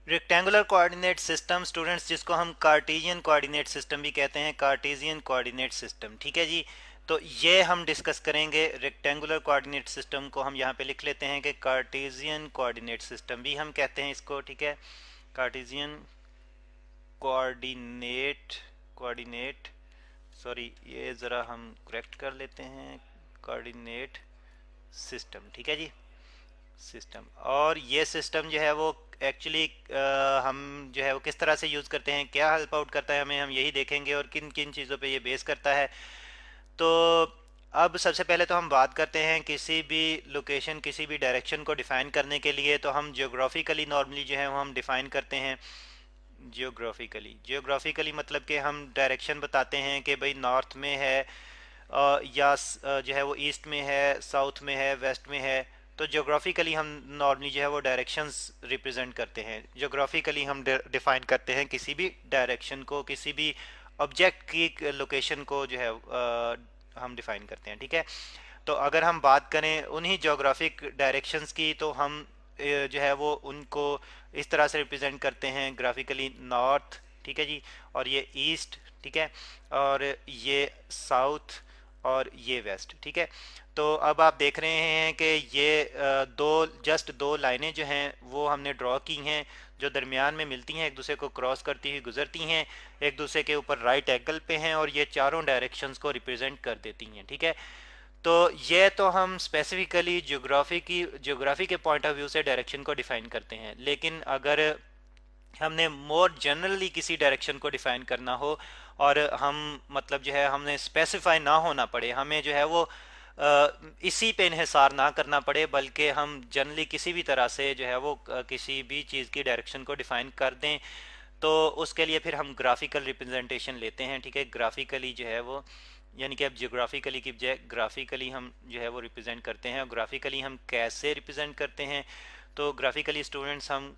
Rectangular coordinate system students, जिसको हम Cartesian coordinate system भी कहते हैं, कार्टेशियन कोऑर्डिनेट सिस्टम, ठीक है जी। तो ये हम डिस्कस करेंगे। रेक्टेंगुलर कोऑर्डिनेट सिस्टम को हम यहाँ पे लिख लेते हैं कि कार्टेशियन कोऑर्डिनेट सिस्टम भी हम कहते हैं इसको, ठीक है। कार्टेशियन कोऑर्डिनेट कोऑर्डिनेट सॉरी, ये ज़रा हम करेक्ट कर लेते हैं, कोऑर्डिनेट सिस्टम, ठीक है जी, सिस्टम। और ये सिस्टम जो है वो एक्चुअली हम जो है वो किस तरह से यूज़ करते हैं, क्या हेल्प आउट करता है हमें, हम यही देखेंगे और किन किन चीज़ों पे ये बेस करता है। तो अब सबसे पहले तो हम बात करते हैं किसी भी लोकेशन, किसी भी डायरेक्शन को डिफ़ाइन करने के लिए तो हम जियोग्राफिकली नॉर्मली जो है वो हम डिफ़ाइन करते हैं। जियोग्राफिकली मतलब कि हम डायरेक्शन बताते हैं कि भाई नॉर्थ में है, या जो है वो ईस्ट में है, साउथ में है, वेस्ट में है। तो जोग्राफिकली हम नॉर्मली जो है वो डायरेक्शंस रिप्रेजेंट करते हैं। जोग्राफिकली हम डिफाइन करते हैं किसी भी डायरेक्शन को, किसी भी ऑब्जेक्ट की लोकेशन को जो है हम डिफाइन करते हैं, ठीक है। तो अगर हम बात करें उन्हीं जोग्राफिक डायरेक्शंस की तो हम जो है वो उनको इस तरह से रिप्रेजेंट करते हैं ग्राफिकली, नॉर्थ, ठीक है जी, और ये ईस्ट, ठीक है, और ये साउथ, और ये वेस्ट, ठीक है। तो अब आप देख रहे हैं कि ये जस्ट दो लाइनें जो हैं वो हमने ड्रॉ की हैं, जो दरमियान में मिलती हैं, एक दूसरे को क्रॉस करती हुई गुजरती हैं, एक दूसरे के ऊपर राइट एंगल पे हैं, और ये चारों डायरेक्शंस को रिप्रेजेंट कर देती हैं, ठीक है। तो ये तो हम स्पेसिफिकली ज्योग्राफी के पॉइंट ऑफ व्यू से डायरेक्शन को डिफाइन करते हैं। लेकिन अगर हमने मोर जनरली किसी डायरेक्शन को डिफाइन करना हो, और हम मतलब जो है हमने स्पेसिफाई ना होना पड़े, हमें जो है वो इसी पे इन्हिसार ना करना पड़े, बल्कि हम जनरली किसी भी तरह से जो है वो किसी भी चीज़ की डायरेक्शन को डिफाइन कर दें, तो उसके लिए फिर हम ग्राफिकल रिप्रेजेंटेशन लेते हैं, ठीक है। ग्राफिकली जो है वो यानी कि अब जियोग्राफिकली की बजाय ग्राफिकली हम जो है वो रिप्रेजेंट करते हैं। और ग्राफिकली हम कैसे रिप्रेजेंट करते हैं, तो ग्राफिकली स्टूडेंट्स हम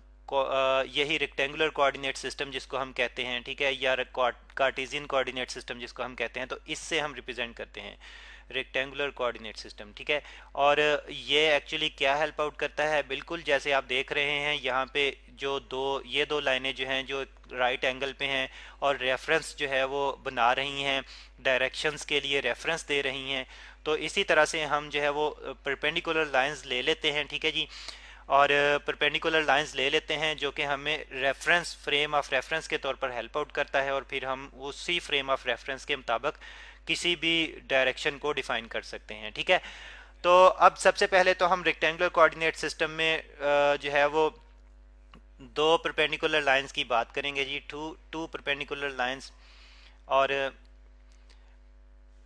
यही रेक्टेंगुलर कोऑर्डिनेट सिस्टम जिसको हम कहते हैं, ठीक है, या कार्टेशियन कोऑर्डिनेट सिस्टम जिसको हम कहते हैं, तो इससे हम रिप्रेजेंट करते हैं रेक्टेंगुलर कोऑर्डिनेट सिस्टम, ठीक है। और ये एक्चुअली क्या हेल्प आउट करता है, बिल्कुल जैसे आप देख रहे हैं यहाँ पे जो ये दो लाइनें जो हैं जो राइट एंगल पे हैं और रेफरेंस जो है वो बना रही हैं, डायरेक्शंस के लिए रेफरेंस दे रही हैं। तो इसी तरह से हम जो है वो परपेंडिकुलर लाइंस ले लेते हैं, ठीक है जी। और परपेंडिकुलर लाइंस ले लेते हैं जो कि हमें रेफरेंस, फ्रेम ऑफ रेफरेंस के तौर पर हेल्प आउट करता है, और फिर हम उसी फ्रेम ऑफ रेफरेंस के मुताबिक किसी भी डायरेक्शन को डिफाइन कर सकते हैं, ठीक है। तो अब सबसे पहले तो हम रेक्टेंगुलर कोऑर्डिनेट सिस्टम में जो है वो दो परपेंडिकुलर लाइंस की बात करेंगे जी, टू परपेंडिकुलर लाइंस। और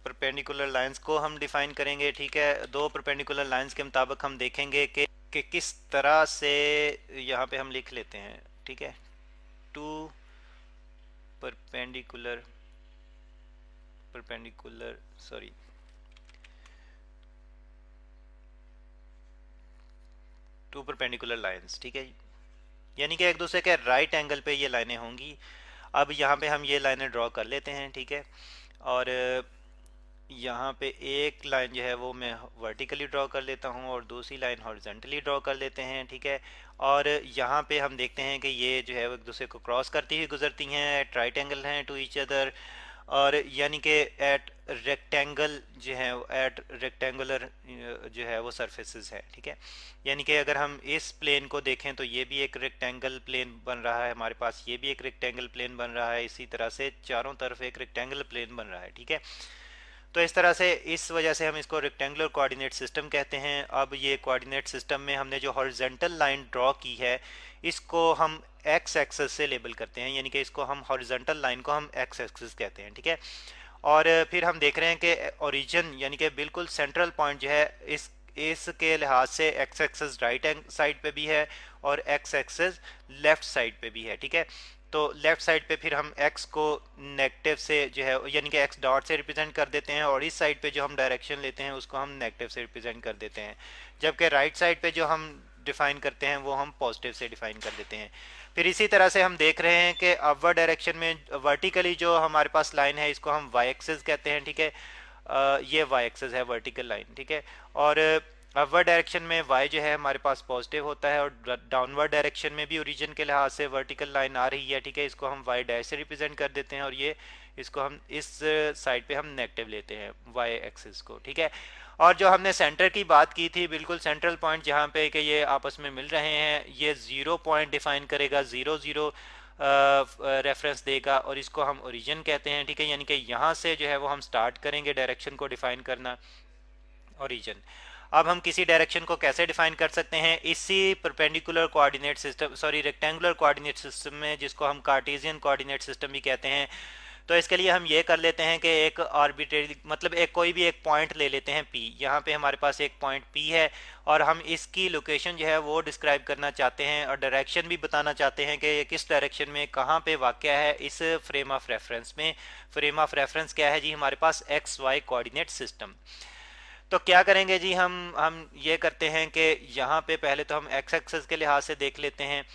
परपेंडिकुलर लाइंस को हम डिफाइन करेंगे, ठीक है। दो परपेंडिकुलर लाइंस के मुताबिक हम देखेंगे कि किस तरह से, यहाँ पे हम लिख लेते हैं, ठीक है, two perpendicular perpendicular sorry two perpendicular lines, ठीक है, यानी कि एक दूसरे के राइट एंगल पे ये लाइनें होंगी। अब यहाँ पे हम ये लाइनें ड्रॉ कर लेते हैं, ठीक है। और यहाँ पे एक लाइन जो है वो मैं वर्टिकली ड्रॉ कर लेता हूँ और दूसरी लाइन हॉरिजॉन्टली ड्रॉ कर लेते हैं, ठीक है। और यहाँ पे हम देखते हैं कि ये जो है वो एक दूसरे को क्रॉस करती हुई गुजरती हैं, एट राइट एंगल हैं टू ईच अदर। और यानी कि एट रेक्टेंगल जो है, एट रेक्टेंगुलर जो है वो सरफेसेस है, ठीक है। यानी कि अगर हम इस प्लेन को देखें तो ये भी एक रेक्टेंगल प्लेन बन रहा है हमारे पास, ये भी एक रेक्टेंगल प्लेन बन रहा है, इसी तरह से चारों तरफ एक रेक्टेंगल प्लेन बन रहा है, ठीक है। तो इस तरह से, इस वजह से हम इसको रेक्टेंगुलर कोऑर्डिनेट सिस्टम कहते हैं। अब ये कोऑर्डिनेट सिस्टम में हमने जो हॉरिजॉन्टल लाइन ड्रॉ की है, इसको हम एक्स एक्सिस से लेबल करते हैं, यानी कि इसको हम हॉरिजॉन्टल लाइन को हम एक्स एक्सिस कहते हैं, ठीक है। और फिर हम देख रहे हैं कि ओरिजिन यानी कि बिल्कुल सेंट्रल पॉइंट जो है इसके लिहाज से एक्स एक्सिस राइट साइड पे भी है और एक्स एक्सिस लेफ्ट साइड पे भी है, ठीक है। तो लेफ्ट साइड पे फिर हम x को नेगेटिव से जो है यानी कि x डॉट से रिप्रेजेंट कर देते हैं, और इस साइड पे जो हम डायरेक्शन लेते हैं उसको हम नेगेटिव से रिप्रेजेंट कर देते हैं। जबकि राइट साइड पे जो हम डिफाइन करते हैं वो हम पॉजिटिव से डिफाइन कर देते हैं। फिर इसी तरह से हम देख रहे हैं कि अपवर्ड डायरेक्शन में वर्टिकली जो हमारे पास लाइन है इसको हम y एक्सिस कहते हैं, ठीक है। ये y एक्सिस है, वर्टिकल लाइन, ठीक है। और अपवर्ड डायरेक्शन में y जो है हमारे पास पॉजिटिव होता है, और डाउनवर्ड डायरेक्शन में भी ओरिजिन के लिहाज से वर्टिकल लाइन आ रही है, ठीक है, इसको हम y डैश से रिप्रेजेंट कर देते हैं, और ये इसको हम इस साइड पे हम नेगेटिव लेते हैं y एक्सिस को, ठीक है। और जो हमने सेंटर की बात की थी, बिल्कुल सेंट्रल पॉइंट जहाँ पे कि ये आपस में मिल रहे हैं, ये 0 पॉइंट डिफाइन करेगा, 0 0 रेफरेंस देगा, और इसको हम ओरिजिन कहते हैं, ठीक है। यानी कि यहाँ से जो है वो हम स्टार्ट करेंगे डायरेक्शन को डिफाइन करना, ओरिजिन। अब हम किसी डायरेक्शन को कैसे डिफाइन कर सकते हैं, इसी perpendicular coordinate system, sorry rectangular coordinate system में, जिसको हम कार्टेशियन कोऑर्डिनेट सिस्टम भी कहते हैं। तो इसके लिए हम ये कर लेते हैं कि एक आर्बिट्रेरी, मतलब एक कोई भी एक पॉइंट ले लेते हैं P। यहाँ पे हमारे पास एक पॉइंट P है, और हम इसकी लोकेशन जो है वो डिस्क्राइब करना चाहते हैं, और डायरेक्शन भी बताना चाहते हैं कि ये किस डायरेक्शन में कहाँ पे वाक़या है इस फ्रेम ऑफ रेफरेंस में। फ्रेम ऑफ रेफरेंस क्या है जी, हमारे पास एक्स वाई कोऑर्डिनेट सिस्टम। तो क्या करेंगे जी, हम ये करते हैं कि यहाँ पे पहले तो हम एक्स एक्सेस के लिहाज से देख लेते हैं,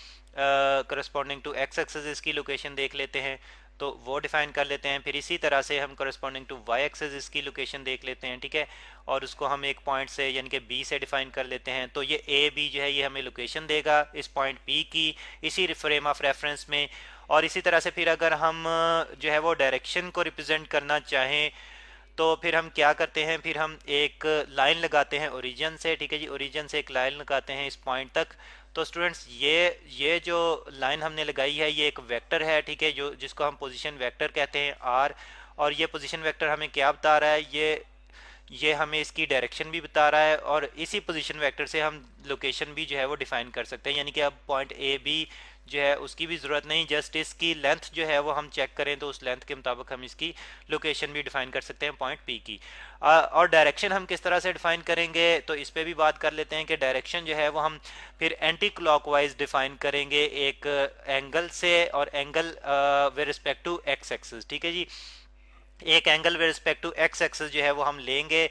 करस्पॉन्डिंग टू एक्स एक्सेस इसकी लोकेशन देख लेते हैं, तो वो डिफाइन कर लेते हैं। फिर इसी तरह से हम करस्पॉन्डिंग टू वाई एक्सेस इसकी लोकेशन देख लेते हैं, ठीक है, और उसको हम एक पॉइंट से यानी कि बी से डिफाइन कर लेते हैं। तो ये ए बी जो है ये हमें लोकेशन देगा इस पॉइंट पी की, इसी फ्रेम ऑफ रेफरेंस में। और इसी तरह से फिर अगर हम जो है वो डायरेक्शन को रिप्रेजेंट करना चाहें, तो फिर हम क्या करते हैं, फिर हम एक लाइन लगाते हैं ओरिजिन से, ठीक है जी, ओरिजिन से एक लाइन लगाते हैं इस पॉइंट तक। तो स्टूडेंट्स ये जो लाइन हमने लगाई है ये एक वेक्टर है, ठीक है, जो जिसको हम पोजीशन वेक्टर कहते हैं आर। और ये पोजीशन वेक्टर हमें क्या बता रहा है, ये हमें इसकी डायरेक्शन भी बता रहा है, और इसी पोजीशन वेक्टर से हम लोकेशन भी जो है वो डिफाइन कर सकते हैं। यानी कि अब पॉइंट ए बी जो है उसकी भी ज़रूरत नहीं, जस्ट इसकी लेंथ जो है वो हम चेक करें तो उस लेंथ के मुताबिक हम इसकी लोकेशन भी डिफाइन कर सकते हैं पॉइंट पी की। और डायरेक्शन हम किस तरह से डिफाइन करेंगे, तो इस पर भी बात कर लेते हैं कि डायरेक्शन जो है वो हम फिर एंटी क्लॉकवाइज डिफाइन करेंगे एक एंगल से, और angle with respect to x axis, ठीक है जी। एक angle with respect to x axis जो है वो हम लेंगे,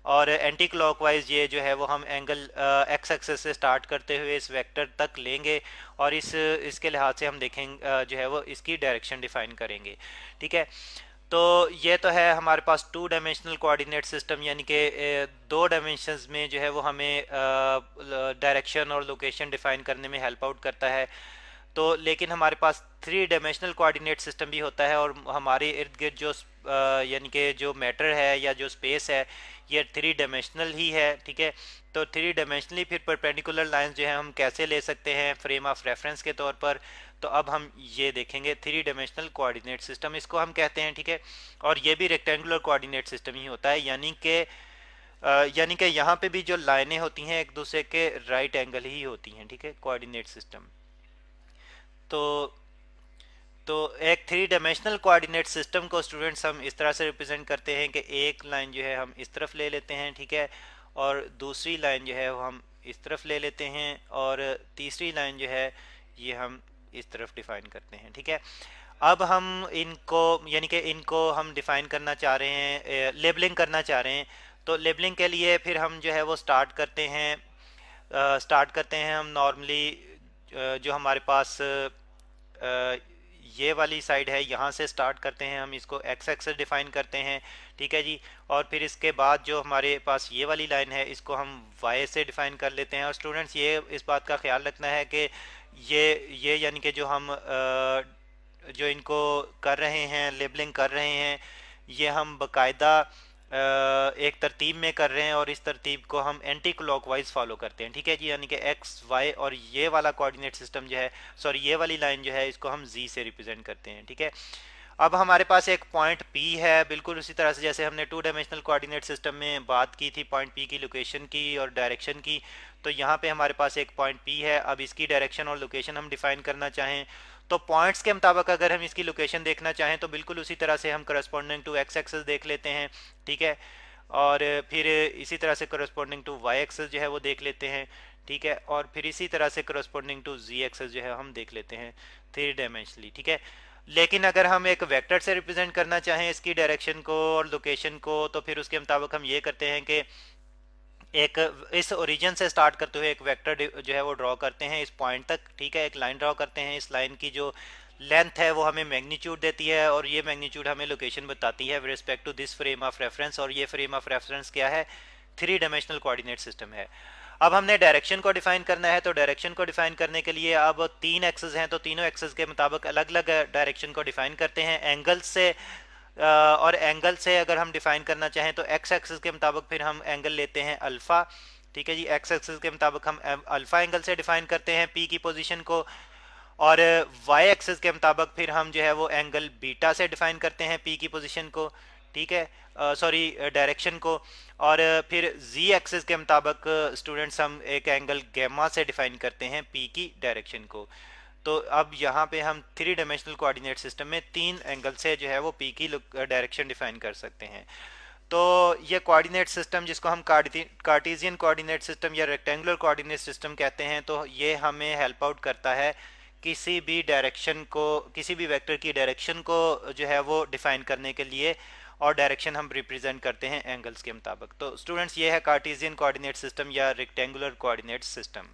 और एंटी क्लॉकवाइज ये जो है वो हम एंगल एक्स एक्सिस से स्टार्ट करते हुए इस वेक्टर तक लेंगे, और इसके लिहाज से हम देखेंगे जो है वो इसकी डायरेक्शन डिफाइन करेंगे, ठीक है। तो ये तो है हमारे पास टू डायमेंशनल कोऑर्डिनेट सिस्टम, यानी कि दो डायमेंशंस में जो है वो हमें डायरेक्शन और लोकेशन डिफाइन करने में हेल्प आउट करता है। तो लेकिन हमारे पास थ्री डायमेंशनल कोऑर्डिनेट सिस्टम भी होता है, और हमारे इर्द गिर्द जो यानी कि जो मैटर है या जो स्पेस है ये थ्री डायमेंशनल ही है, ठीक है। तो थ्री डायमेंशनली फिर परपेंडिकुलर लाइंस जो है हम कैसे ले सकते हैं फ्रेम ऑफ रेफरेंस के तौर पर, तो अब हम ये देखेंगे थ्री डायमेंशनल कोऑर्डिनेट सिस्टम इसको हम कहते हैं, ठीक है। और ये भी रेक्टेंगुलर कोऑर्डिनेट सिस्टम ही होता है, यानी कि यहाँ पे भी जो लाइनें होती हैं एक दूसरे के राइट एंगल ही होती हैं, ठीक है, कोऑर्डिनेट सिस्टम। तो तो एक थ्री डायमेंशनल कोऑर्डिनेट सिस्टम को स्टूडेंट्स हम इस तरह से रिप्रेजेंट करते हैं कि एक लाइन जो है हम इस तरफ ले लेते हैं, ठीक है, और दूसरी लाइन जो है वो हम इस तरफ ले लेते हैं, और तीसरी लाइन जो है ये हम इस तरफ डिफाइन करते हैं, ठीक है। अब हम इनको यानी कि इनको हम डिफाइन करना चाह रहे हैं, लेबलिंग करना चाह रहे हैं। तो लेबलिंग के लिए फिर हम जो है वो स्टार्ट करते हैं हम नॉर्मली जो हमारे पास ये वाली साइड है यहाँ से स्टार्ट करते हैं, हम इसको एक्स एक्सेस डिफाइन करते हैं, ठीक है जी। और फिर इसके बाद जो हमारे पास ये वाली लाइन है इसको हम वाई से डिफाइन कर लेते हैं। और स्टूडेंट्स ये इस बात का ख्याल रखना है कि ये यानी कि जो हम जो इनको कर रहे हैं, लेबलिंग कर रहे हैं, ये हम बाकायदा एक तरतीब में कर रहे हैं, और इस तरतीब को हम एंटी क्लॉकवाइज फॉलो करते हैं, ठीक है जी। यानी कि एक्स वाई और ये वाला कोऑर्डिनेट सिस्टम जो है, सॉरी ये वाली लाइन जो है इसको हम जी से रिप्रेजेंट करते हैं, ठीक है। अब हमारे पास एक पॉइंट P है, बिल्कुल उसी तरह से जैसे हमने टू डायमेंशनल कोऑर्डिनेट सिस्टम में बात की थी पॉइंट P की लोकेशन की और डायरेक्शन की। तो यहाँ पे हमारे पास एक पॉइंट P है। अब इसकी डायरेक्शन और लोकेशन हम डिफाइन करना चाहें तो पॉइंट्स के मुताबिक अगर हम इसकी लोकेशन देखना चाहें तो बिल्कुल उसी तरह से हम करस्पॉन्डिंग टू एक्स एक्सेस देख लेते हैं, ठीक है। और फिर इसी तरह से करस्पॉन्डिंग टू वाई एक्सेस जो है वो देख लेते हैं, ठीक है। और फिर इसी तरह से करस्पॉन्डिंग टू जी एक्सेस जो है हम देख लेते हैं थ्री डायमेंशनली, ठीक है। लेकिन अगर हम एक वेक्टर से रिप्रेजेंट करना चाहें इसकी डायरेक्शन को और लोकेशन को तो फिर उसके मुताबिक हम ये करते हैं कि एक इस ओरिजिन से स्टार्ट करते हुए एक वेक्टर जो है वो ड्रॉ करते हैं इस पॉइंट तक, ठीक है। एक लाइन ड्रॉ करते हैं, इस लाइन की जो लेंथ है वो हमें मैग्नीट्यूड देती है और ये मैग्नीट्यूड हमें लोकेशन बताती है with respect to this frame of reference. और ये फ्रेम ऑफ रेफरेंस क्या है, थ्री डायमेंशनल कोऑर्डिनेट सिस्टम है। अब हमने डायरेक्शन को डिफाइन करना है, तो डायरेक्शन को डिफाइन करने के लिए अब तीन एक्सेस हैं, तो तीनों एक्सेस के मुताबिक अलग अलग डायरेक्शन को डिफाइन करते हैं एंगल से। और एंगल से अगर हम डिफाइन करना चाहें तो एक्स एक्सिस के मुताबिक फिर हम एंगल लेते हैं अल्फ़ा। ठीक है जी, एक्स एक्सिस के मुताबिक हम अल्फ़ा एंगल से डिफाइन करते हैं पी की पोजीशन को, और वाई एक्सिस के मुताबिक फिर हम जो है वो एंगल बीटा से डिफाइन करते हैं पी की पोजीशन को। ठीक है, सॉरी डायरेक्शन को। और फिर जी एक्सिस के मुताबिक स्टूडेंट्स हम एक एंगल गैमा से डिफाइन करते हैं पी की डायरेक्शन को। तो अब यहाँ पे हम थ्री डायमेंशनल कोऑर्डिनेट सिस्टम में तीन एंगल से जो है वो पी की डायरेक्शन डिफाइन कर सकते हैं। तो ये कोऑर्डिनेट सिस्टम जिसको हम कार्टेशियन कोऑर्डिनेट सिस्टम या रेक्टेंगुलर कोऑर्डिनेट सिस्टम कहते हैं, तो ये हमें हेल्प आउट करता है किसी भी डायरेक्शन को, किसी भी वेक्टर की डायरेक्शन को जो है वो डिफाइन करने के लिए, और डायरेक्शन हम रिप्रेजेंट करते हैं एंगल्स के मुताबिक। तो स्टूडेंट्स ये है कार्टेशियन कोऑर्डिनेट सिस्टम या रेक्टेंगुलर कोऑर्डिनेट सिस्टम।